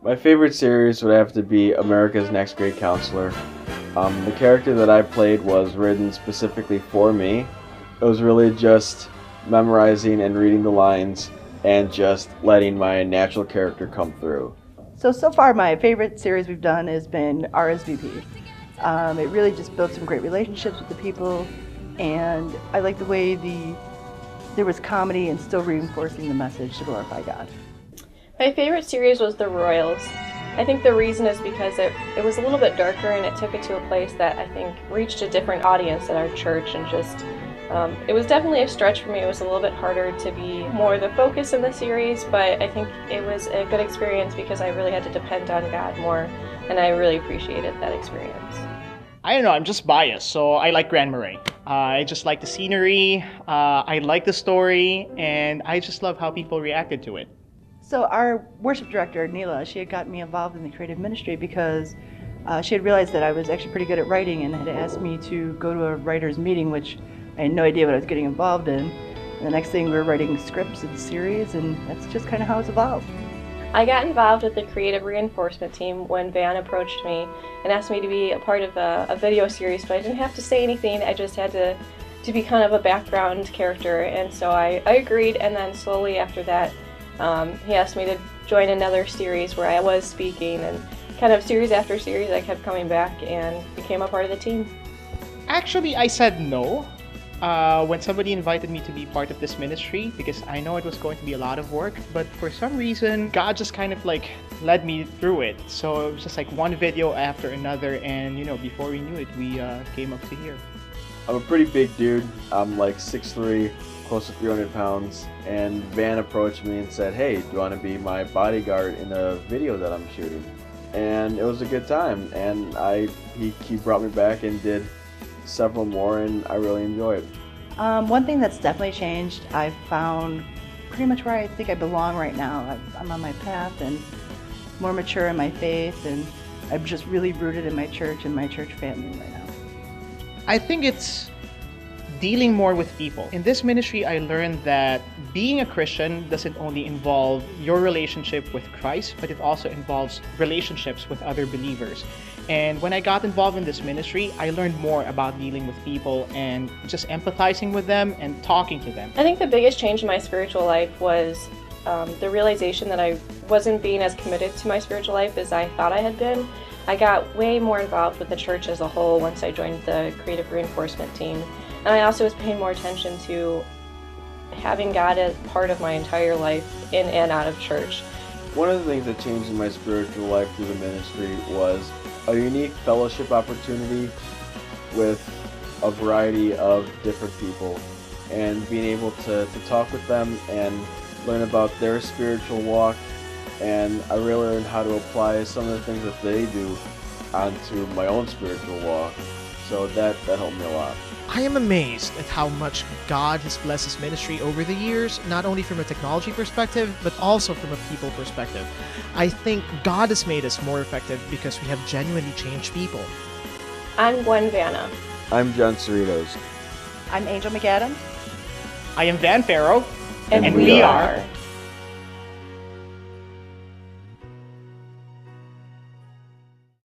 My favorite series would have to be America's Next Great Counselor. The character that I played was written specifically for me. It was really just memorizing and reading the lines and just letting my natural character come through. So far my favorite series we've done has been RSVP. It really just built some great relationships with the people, and I like the way there was comedy and still reinforcing the message to glorify God. My favorite series was The Royals. I think the reason is because it was a little bit darker and it took it to a place that I think reached a different audience at our church, and just it was definitely a stretch for me. It was a little bit harder to be more the focus in the series, but I think it was a good experience because I really had to depend on God more, and I really appreciated that experience. I don't know, I'm just biased, so I like Grand Marais. I just like the scenery, I like the story, and I just love how people reacted to it. So our worship director, Neela, she had gotten me involved in the creative ministry because she had realized that I was actually pretty good at writing and had asked me to go to a writer's meeting, which I had no idea what I was getting involved in. And the next thing we were writing scripts of the series, and that's just kind of how it's evolved. I got involved with the creative reinforcement team when Van approached me and asked me to be a part of a video series, but I didn't have to say anything. I just had to be kind of a background character, and so I agreed, and then slowly after that he asked me to join another series where I was speaking, and kind of series after series I kept coming back and became a part of the team. Actually, I said no when somebody invited me to be part of this ministry because I know it was going to be a lot of work, but for some reason God just kind of like led me through it. So it was just like one video after another, and before we knew it, we came up to here. I'm a pretty big dude. I'm like 6'3", close to 300 pounds, and Van approached me and said, "Hey, do you want to be my bodyguard in a video that I'm shooting?" And it was a good time, and he brought me back and did several more, and I really enjoyed it. One thing that's definitely changed, I've found pretty much where I think I belong right now. I'm on my path and more mature in my faith, and I'm just really rooted in my church and my church family right now. I think it's dealing more with people. In this ministry, I learned that being a Christian doesn't only involve your relationship with Christ, but it also involves relationships with other believers. And when I got involved in this ministry, I learned more about dealing with people and just empathizing with them and talking to them. I think the biggest change in my spiritual life was the realization that I wasn't being as committed to my spiritual life as I thought I had been. I got way more involved with the church as a whole once I joined the creative reinforcement team. And I also was paying more attention to having God as part of my entire life in and out of church. One of the things that changed in my spiritual life through the ministry was a unique fellowship opportunity with a variety of different people, and being able to talk with them and learn about their spiritual walk, and I really learned how to apply some of the things that they do onto my own spiritual walk, so that helped me a lot. I am amazed at how much God has blessed this ministry over the years, not only from a technology perspective, but also from a people perspective. I think God has made us more effective because we have genuinely changed people. I'm Gwen Vanna. I'm John Cerritos. I'm Angel McAdam. I am Van Farrow, And we are